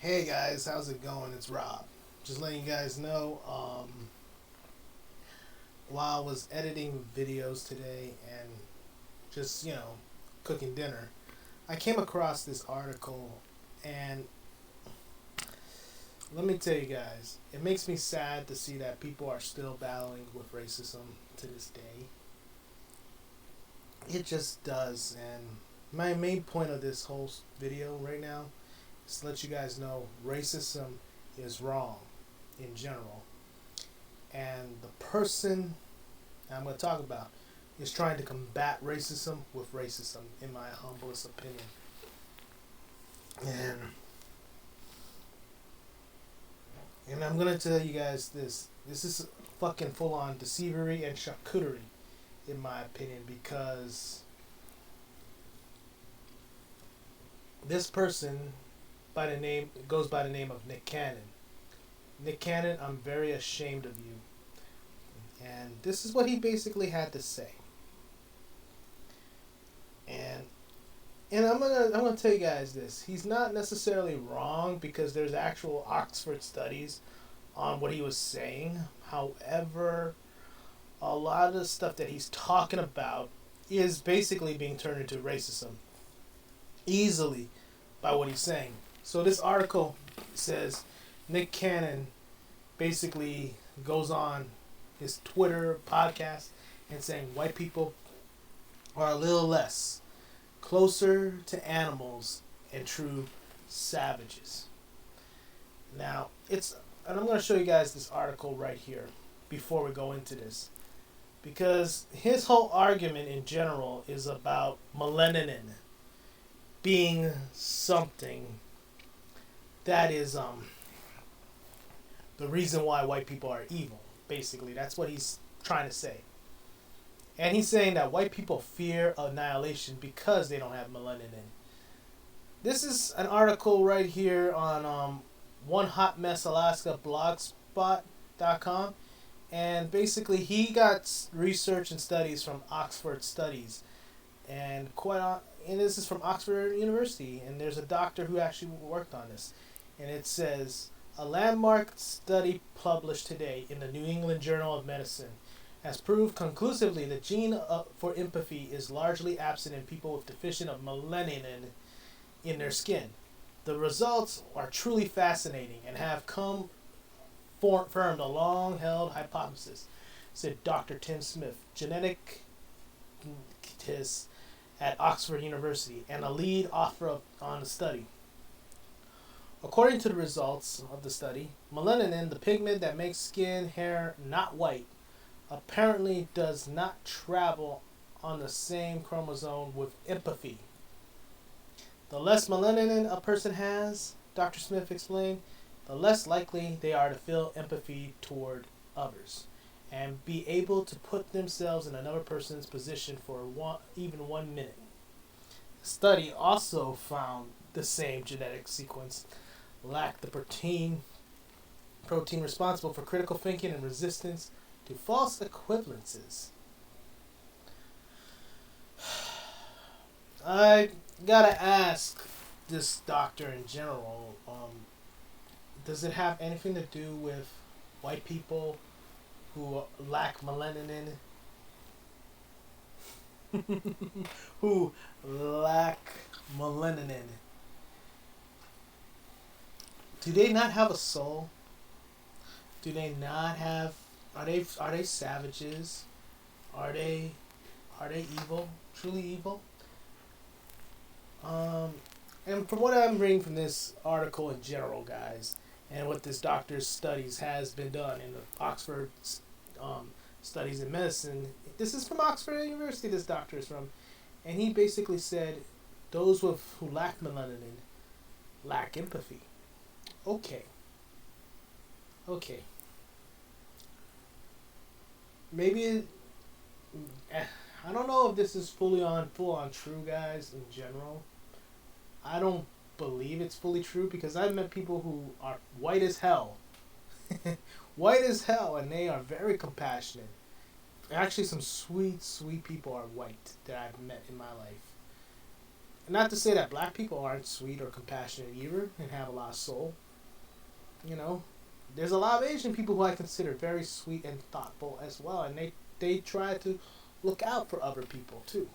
Hey guys, how's it going? It's Rob. Just letting you guys know, while I was editing videos today and just, cooking dinner, I came across this article and let me tell you guys, it makes me sad to see that people are still battling with racism to this day. It just does. And my main point of this whole video right now is to let you guys know racism is wrong in general. And the person I'm going to talk about is trying to combat racism with racism, in my humblest opinion. And I'm going to tell you guys this. This is fucking full on deceivery and charcuterie, in my opinion, because this person goes by the name of Nick Cannon. Nick Cannon, I'm very ashamed of you. And this is what he basically had to say. And I'm gonna tell you guys this. He's not necessarily wrong because there's actual Oxford studies on what he was saying. However, a lot of the stuff that he's talking about is basically being turned into racism easily by what he's saying. So this article says Nick Cannon basically goes on his Twitter podcast and saying white people are a little less closer to animals and true savages. Now, and I'm going to show you guys this article right here before we go into this. Because his whole argument in general is about melanin being something that is the reason why white people are evil. Basically, that's what he's trying to say. And he's saying that white people fear annihilation because they don't have melanin. This is an article right here on One Hot Mess Alaska blogspot.com. And basically, he got research and studies from Oxford Studies. And this is from Oxford University. And there's a doctor who actually worked on this. And it says, a landmark study published today in the New England Journal of Medicine has proved conclusively the gene for empathy is largely absent in people with deficient of melanin in their skin. The results are truly fascinating and have confirmed a long-held hypothesis, said Dr. Tim Smith, geneticist at Oxford University and a lead author on the study. According to the results of the study, melanin, the pigment that makes skin hair not white, apparently does not travel on the same chromosome with empathy. The less melanin a person has, Dr. Smith explained, the less likely they are to feel empathy toward others and be able to put themselves in another person's position for even 1 minute. The study also found the same genetic sequence lacked the protein responsible for critical thinking and resistance to false equivalences. I gotta ask this doctor in general, does it have anything to do with white people who lack melanin? Who lack melanin? Do they not have a soul? Do they not have? Are they savages? Are they evil? Truly evil? And from what I'm reading from this article in general, guys, and what this doctor's studies has been done in the Oxford studies in medicine, this is from Oxford University. This doctor is from, and he basically said those who lack melanin lack empathy. Okay. Maybe I don't know if this is full on true, guys. In general, I don't believe it's fully true because I've met people who are white as hell, white as hell, and they are very compassionate. Actually, some sweet people are white that I've met in my life, Not to say that black people aren't sweet or compassionate either and have a lot of soul. You know, there's a lot of Asian people who I consider very sweet and thoughtful as well, and they try to look out for other people too.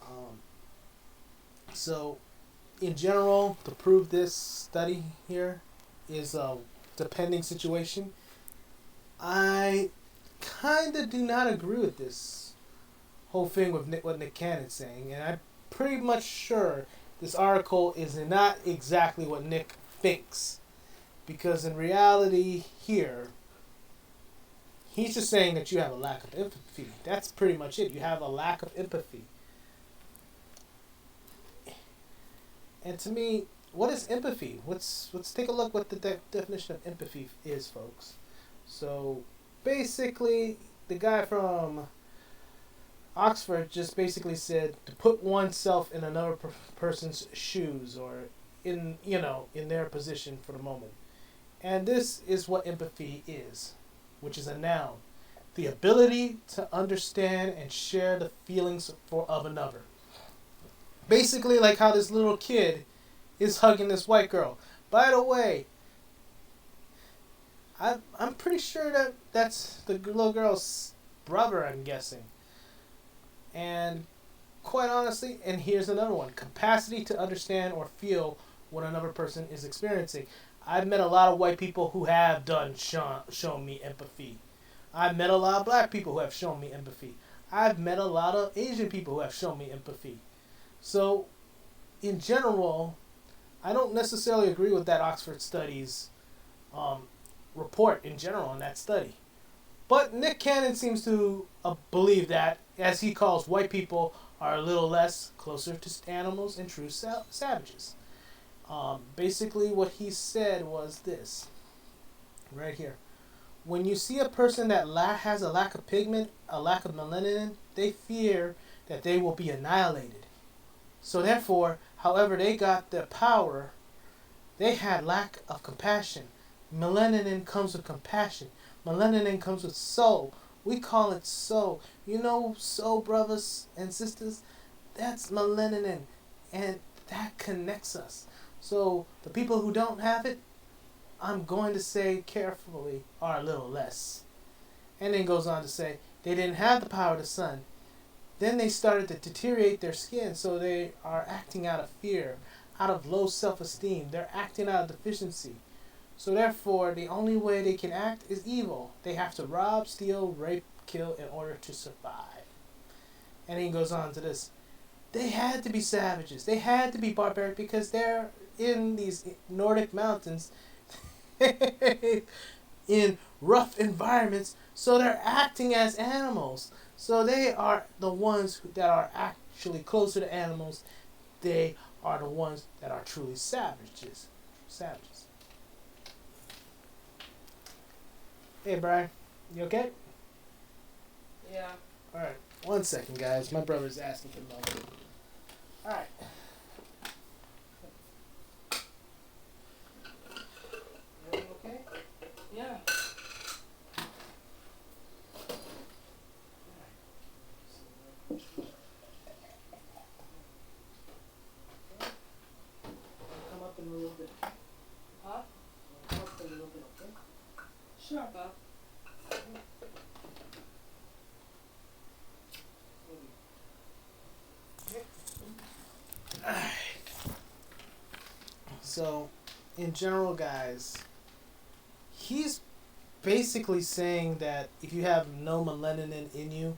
Um, so, in general, to prove this study here is a depending situation. I kind of do not agree with this whole thing with what Nick Cannon's saying, and I'm pretty much sure this article is not exactly what Nick thinks, because in reality here, he's just saying that you have a lack of empathy. That's pretty much it. You have a lack of empathy. And to me, what is empathy? Let's take a look what the definition of empathy is, folks. So, basically, the guy from Oxford just basically said to put oneself in another person's shoes, or in their position for the moment. And this is what empathy is, which is a noun. The ability to understand and share the feelings of another. Basically, like how this little kid is hugging this white girl. By the way, I'm pretty sure that that's the little girl's brother, I'm guessing. And quite honestly, and here's another one, capacity to understand or feel what another person is experiencing. I've met a lot of white people who have shown me empathy. I've met a lot of black people who have shown me empathy. I've met a lot of Asian people who have shown me empathy. So, in general, I don't necessarily agree with that Oxford Studies report in general in that study. But Nick Cannon seems to believe that, as he calls white people, are a little less closer to animals and true savages. Basically, what he said was this, right here. When you see a person that has a lack of pigment, a lack of melanin, they fear that they will be annihilated. So therefore, however they got their power, they had lack of compassion. Melanin comes with compassion. Melanin comes with soul. We call it soul. You know, soul, brothers and sisters, that's melanin, and that connects us. So the people who don't have it, I'm going to say carefully, are a little less. And then goes on to say, they didn't have the power of the sun. Then they started to deteriorate their skin, so they are acting out of fear, out of low self-esteem. They're acting out of deficiency. So therefore, the only way they can act is evil. They have to rob, steal, rape, kill in order to survive. And he goes on to this. They had to be savages. They had to be barbaric because they're in these Nordic mountains in rough environments, so they're acting as animals. So they are the ones that are actually closer to animals. They are the ones that are truly savages. Savages. Hey, Brian. You okay? Yeah. Alright. 1 second, guys. My brother's asking for love. Alright. Everything okay? Yeah. Come up in a little bit. Huh? Come up in a little bit, okay? Sure, Bob. So, in general, guys, he's basically saying that if you have no melanin in you,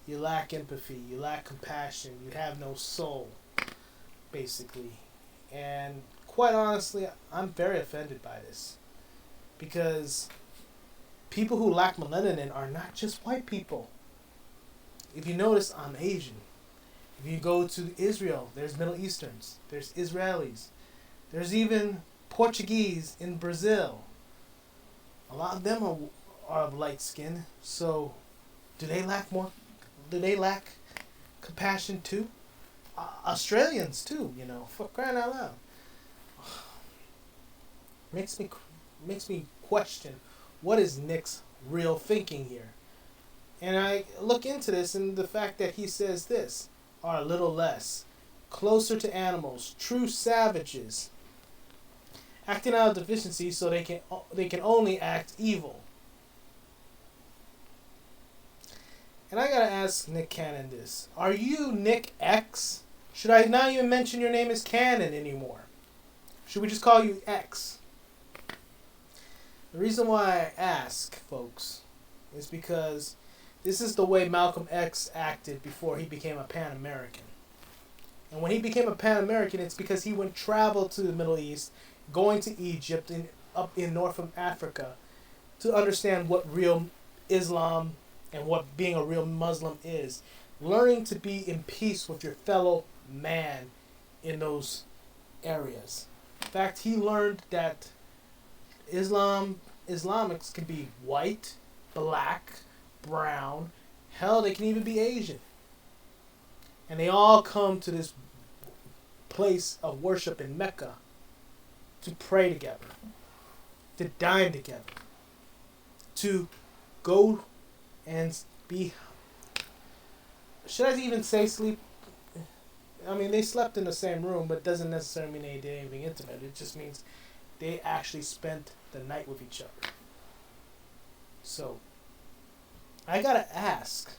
you lack empathy, you lack compassion, you have no soul, basically. And quite honestly, I'm very offended by this. Because people who lack melanin are not just white people. If you notice, I'm Asian. If you go to Israel, there's Middle Easterns, there's Israelis, there's even Portuguese in Brazil. A lot of them are of light skin. So, do they lack more? Do they lack compassion too? Australians too, for crying out loud. Makes me question what is Nick's real thinking here. And I look into this, and the fact that he says this are a little less. closer to animals, true savages, acting out of deficiency so they can only act evil. And I gotta ask Nick Cannon this: are you Nick X? Should I not even mention your name as Cannon anymore? Should we just call you X? The reason why I ask, folks, is because this is the way Malcolm X acted before he became a Pan American. And when he became a Pan American, it's because he went travel to the Middle East, going to Egypt and up in North Africa to understand what real Islam and what being a real Muslim is. Learning to be in peace with your fellow man in those areas. In fact, he learned that Islamics can be white, black, brown, hell, they can even be Asian. And they all come to this place of worship in Mecca to pray together, to dine together, to go and be, should I even say sleep? I mean, they slept in the same room, but it doesn't necessarily mean they did anything intimate. It just means they actually spent the night with each other. So, I gotta ask,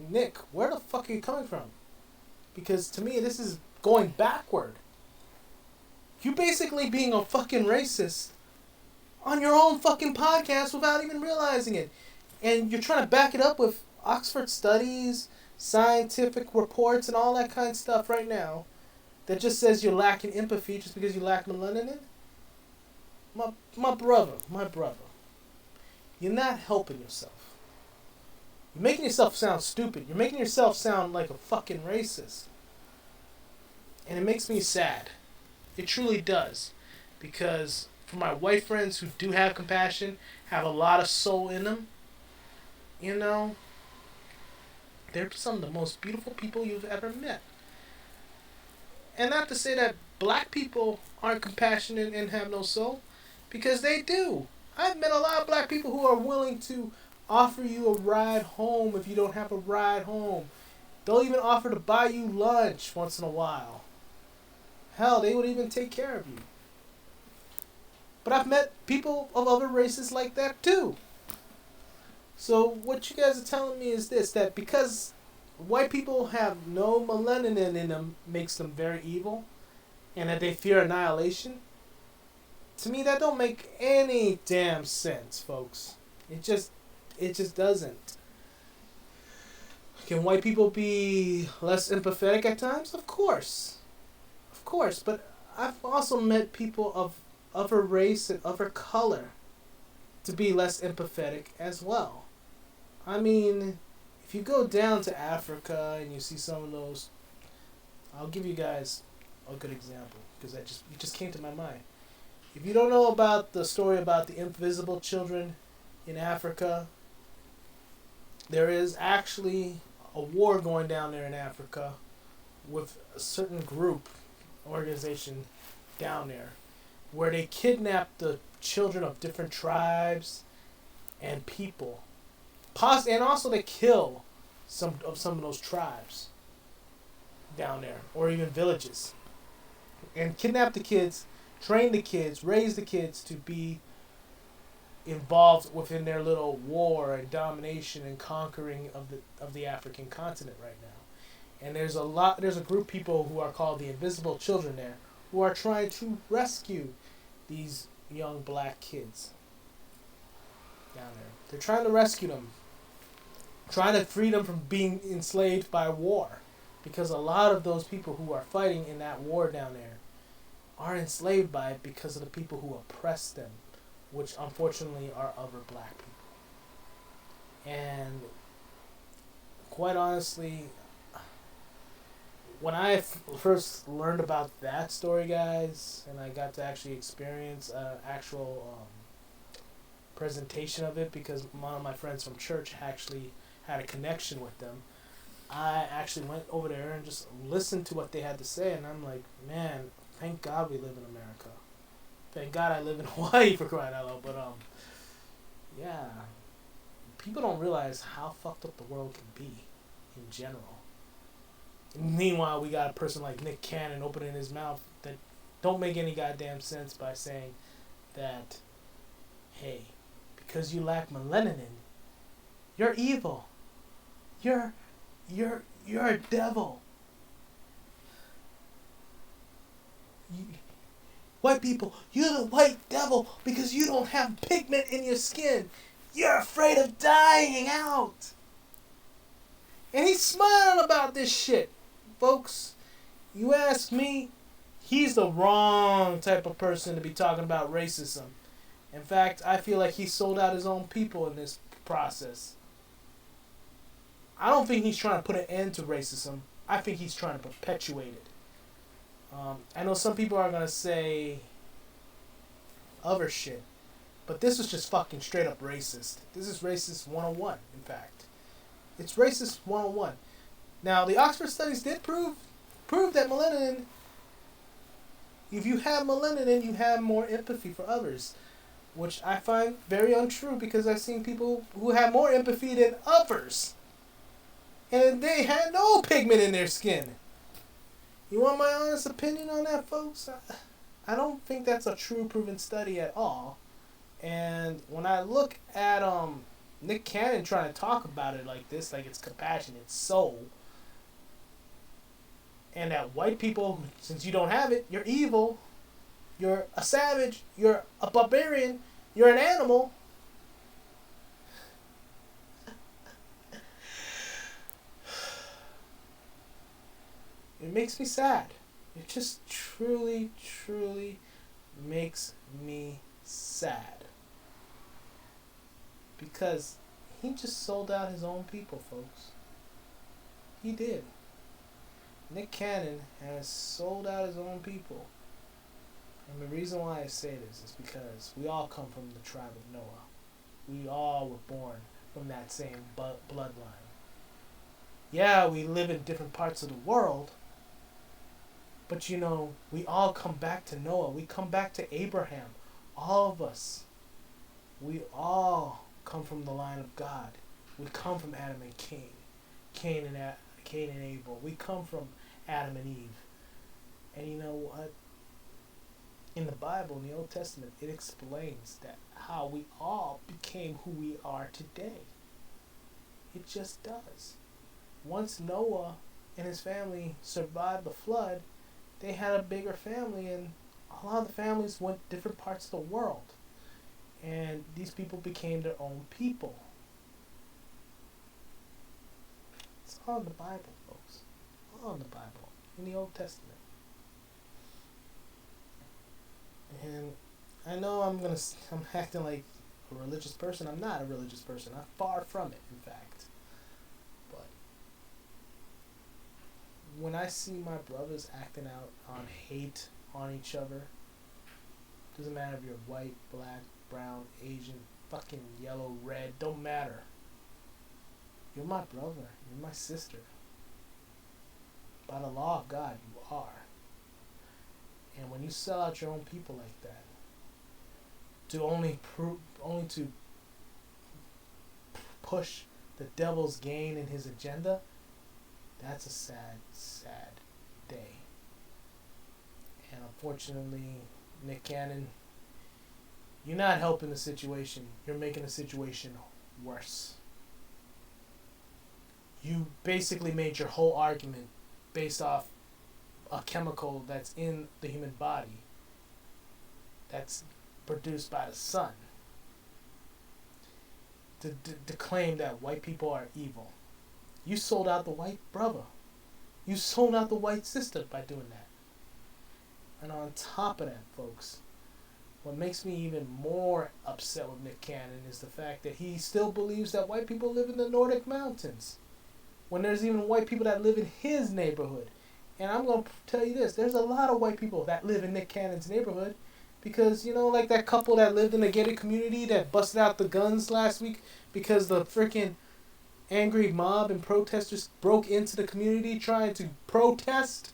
Nick, where the fuck are you coming from? Because to me, this is going backward. You basically being a fucking racist on your own fucking podcast without even realizing it. And you're trying to back it up with Oxford studies, scientific reports, and all that kind of stuff right now that just says you're lacking empathy just because you lack melanin. My brother, you're not helping yourself. You're making yourself sound stupid. You're making yourself sound like a fucking racist. And it makes me sad. It truly does. Because for my white friends who do have compassion, have a lot of soul in them, you know, they're some of the most beautiful people you've ever met. And not to say that black people aren't compassionate and have no soul, because they do. I've met a lot of black people who are willing to offer you a ride home if you don't have a ride home. They'll even offer to buy you lunch once in a while. Hell, they would even take care of you. But I've met people of other races like that too. So what you guys are telling me is this, that because white people have no melanin in them makes them very evil, and that they fear annihilation. To me, that don't make any damn sense, folks. It just doesn't. Can white people be less empathetic at times? Of course. But I've also met people of other race and other color to be less empathetic as well. I mean, if you go down to Africa and you see some of those, I'll give you guys a good example because it just came to my mind. If you don't know about the story about the invisible children in Africa, there is actually a war going down there in Africa with a certain organization down there, where they kidnap the children of different tribes and people. And also they kill some of those tribes down there, or even villages. And kidnap the kids, train the kids, raise the kids to be involved within their little war and domination and conquering of the African continent right now. And there's a group of people who are called the Invisible Children there, who are trying to rescue these young black kids down there. They're trying to rescue them, trying to free them from being enslaved by war, because a lot of those people who are fighting in that war down there are enslaved by it because of the people who oppress them, which unfortunately are other black people. And quite honestly, when I first learned about that story, guys, and I got to actually experience an actual presentation of it, because one of my friends from church actually had a connection with them, I actually went over there and just listened to what they had to say, and I'm like, man, thank God we live in America. Thank God I live in Hawaii, for crying out loud. But yeah, people don't realize how fucked up the world can be in general. Meanwhile, we got a person like Nick Cannon opening his mouth that don't make any goddamn sense by saying that, hey, because you lack melanin, you're evil. You're you're a devil. You, white people, you're the white devil because you don't have pigment in your skin. You're afraid of dying out. And he's smiling about this shit. Folks, you ask me, he's the wrong type of person to be talking about racism. In fact, I feel like he sold out his own people in this process. I don't think he's trying to put an end to racism. I think he's trying to perpetuate it. I know some people are going to say other shit, but this is just fucking straight up racist. This is racist 101, in fact. It's racist 101. Now, the Oxford studies did prove that melanin, if you have melanin, you have more empathy for others, which I find very untrue because I've seen people who have more empathy than others, and they had no pigment in their skin. You want my honest opinion on that, folks? I don't think that's a true proven study at all. And when I look at Nick Cannon trying to talk about it like this, like it's compassionate soul, and that white people, since you don't have it, you're evil, you're a savage, you're a barbarian, you're an animal. It makes me sad. It just truly, truly makes me sad. Because he just sold out his own people, folks. He did. Nick Cannon has sold out his own people. And the reason why I say this is because we all come from the tribe of Noah. We all were born from that same bloodline. Yeah, we live in different parts of the world, but you know, we all come back to Noah. We come back to Abraham. All of us. We all come from the line of God. We come from Adam and Cain. Cain and Abel. We come from Adam and Eve. And you know what? In the Bible, in the Old Testament, it explains that how we all became who we are today. It just does. Once Noah and his family survived the flood, they had a bigger family, and a lot of the families went different parts of the world. And these people became their own people. It's all in the Bible, folks. All in the Bible. In the Old Testament. And I know I'm acting like a religious person. I'm not a religious person. I'm far from it, in fact. But when I see my brothers acting out on hate on each other, doesn't matter if you're white, black, brown, Asian, fucking yellow, red, don't matter. You're my brother. You're my sister. By the law of God, you are. And when you sell out your own people like that, to only to push the devil's gain in his agenda, that's a sad, sad day. And unfortunately, Nick Cannon, you're not helping the situation. You're making the situation worse. You basically made your whole argument based off a chemical that's in the human body that's produced by the sun to claim that white people are evil. You sold out the white brother. You sold out the white sister by doing that. And on top of that, folks, what makes me even more upset with Nick Cannon is the fact that he still believes that white people live in the Nordic mountains, when there's even white people that live in his neighborhood. And I'm going to tell you this, there's a lot of white people that live in Nick Cannon's neighborhood because, you know, like that couple that lived in the gated community that busted out the guns last week because the freaking angry mob and protesters broke into the community trying to protest.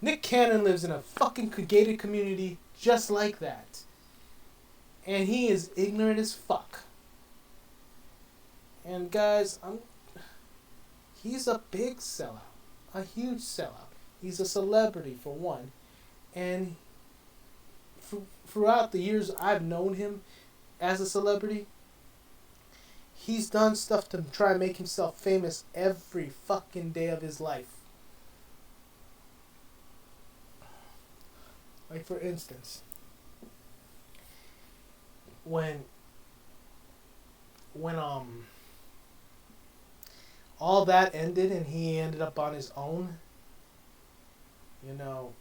Nick Cannon lives in a fucking gated community just like that. And he is ignorant as fuck. And guys, he's a big sellout, a huge sellout. He's a celebrity for one, and throughout the years I've known him as a celebrity, he's done stuff to try and make himself famous every fucking day of his life. Like for instance, when all that ended and he ended up on his own, you know,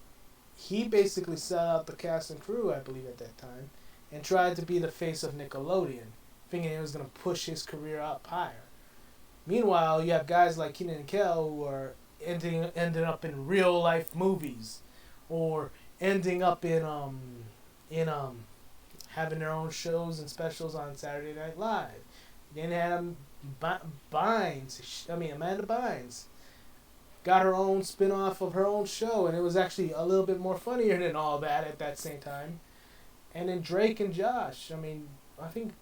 he basically set out the cast and crew, I believe, at that time, and tried to be the face of Nickelodeon, thinking it was going to push his career up higher. Meanwhile, you have guys like Kenan and Kel who are ending up in real life movies, or ending up in having their own shows and specials on Saturday Night Live. Then had Amanda Bynes got her own spin-off of her own show, and it was actually a little bit more funnier than all that at that same time. And then Drake and Josh, I think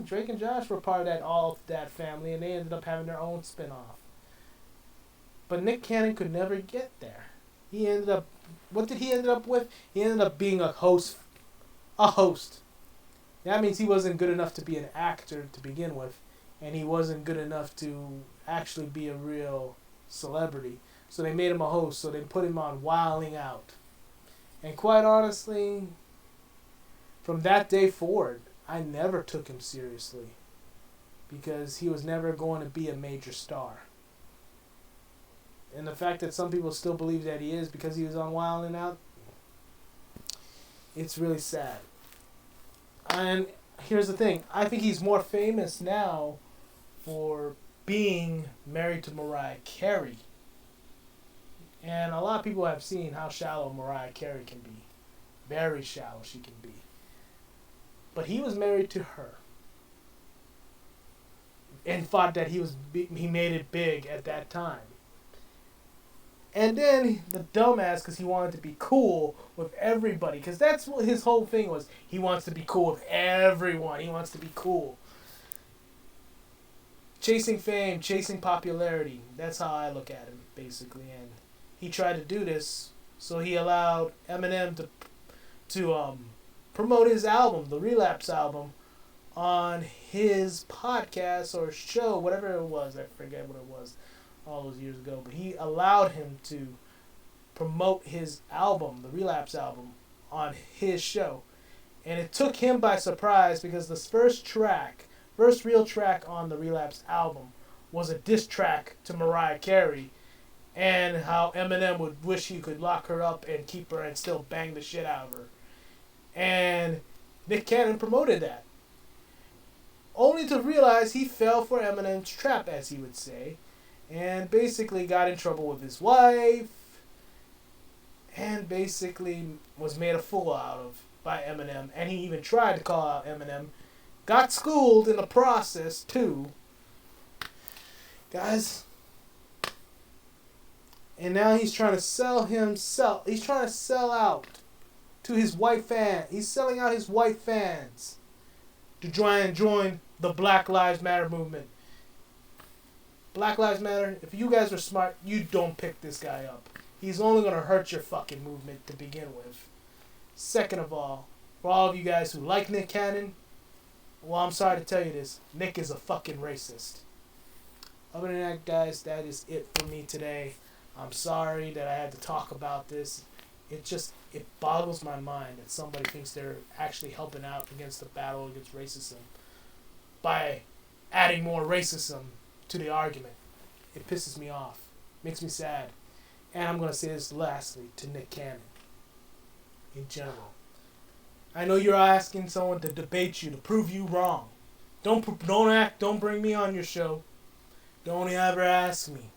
Drake and Josh were part of that family, and they ended up having their own spin-off. But Nick Cannon could never get there. What did he end up with? He ended up being a host. That means he wasn't good enough to be an actor to begin with, and he wasn't good enough to actually be a real celebrity. So they made him a host, so they put him on Wilding Out. And quite honestly, from that day forward, I never took him seriously, because he was never going to be a major star. And the fact that some people still believe that he is because he was on Wilding Out, it's really sad. And here's the thing. I think he's more famous now for being married to Mariah Carey. And a lot of people have seen how shallow Mariah Carey can be. Very shallow she can be. But he was married to her. And thought that he made it big at that time. And then the dumbass, because he wanted to be cool with everybody, because that's what his whole thing was. He wants to be cool with everyone. He wants to be cool. Chasing fame, chasing popularity. That's how I look at him, basically. And he tried to do this, so he allowed Eminem to promote his album, the Relapse album, on his podcast or show, whatever it was. I forget what it was all those years ago. But he allowed him to promote his album, the Relapse album, on his show. And it took him by surprise, because the first real track on the Relapse album was a diss track to Mariah Carey, and how Eminem would wish he could lock her up and keep her and still bang the shit out of her. And Nick Cannon promoted that, only to realize he fell for Eminem's trap, as he would say, and basically got in trouble with his wife, and basically was made a fool out of by Eminem. And he even tried to call out Eminem, got schooled in the process too, guys. And now he's trying to sell himself. He's trying to sell out to his white fan. He's selling out his white fans to try and join the Black Lives Matter movement. Black Lives Matter, if you guys are smart, you don't pick this guy up. He's only going to hurt your fucking movement to begin with. Second of all, for all of you guys who like Nick Cannon, well, I'm sorry to tell you this, Nick is a fucking racist. Other than that, guys, that is it for me today. I'm sorry that I had to talk about this. It boggles my mind that somebody thinks they're actually helping out against the battle against racism by adding more racism to the argument. It pisses me off. Makes me sad. And I'm going to say this lastly to Nick Cannon in general. I know you're asking someone to debate you, to prove you wrong. Don't bring me on your show. Don't ever ask me.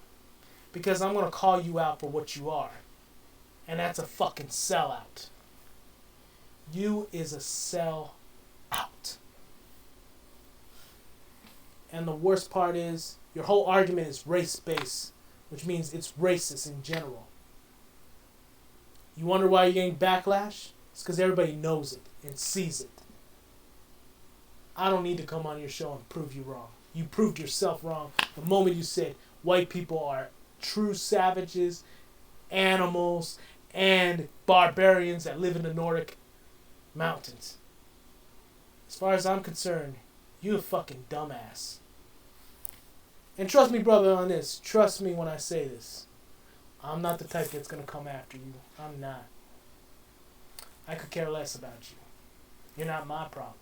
Because I'm going to call you out for what you are. And that's a fucking sellout. You is a sellout. And the worst part is, your whole argument is race-based, which means it's racist in general. You wonder why you're getting backlash? It's because everybody knows it and sees it. I don't need to come on your show and prove you wrong. You proved yourself wrong the moment you said, white people are true savages, animals, and barbarians that live in the Nordic mountains. As far as I'm concerned, you a fucking dumbass. And trust me, brother, on this. Trust me when I say this. I'm not the type that's gonna come after you. I'm not. I could care less about you. You're not my problem.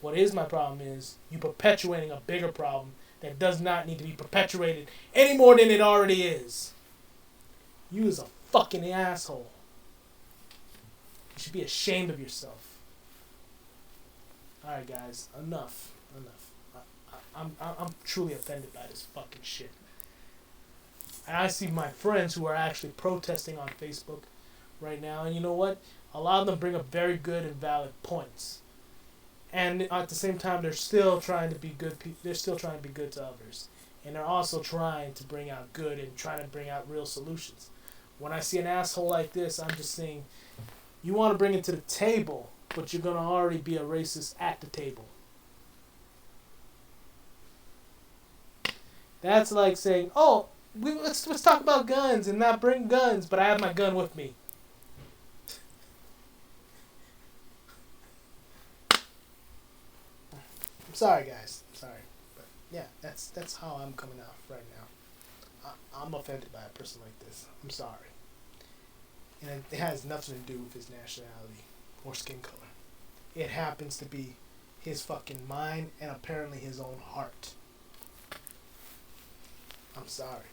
What is my problem is you perpetuating a bigger problem that does not need to be perpetuated any more than it already is. You is a fucking asshole. You should be ashamed of yourself. Alright guys, enough. I'm truly offended by this fucking shit. And I see my friends who are actually protesting on Facebook right now, and you know what? A lot of them bring up very good and valid points. And at the same time, they're still trying to be good. They're still trying to be good to others, and they're also trying to bring out good and trying to bring out real solutions. When I see an asshole like this, I'm just saying, you want to bring it to the table, but you're gonna already be a racist at the table. That's like saying, "Oh, let's talk about guns and not bring guns, but I have my gun with me." I'm sorry, guys. I'm sorry, but yeah, that's how I'm coming out right now. I'm offended by a person like this. I'm sorry, and it has nothing to do with his nationality or skin color. It happens to be his fucking mind and apparently his own heart. I'm sorry.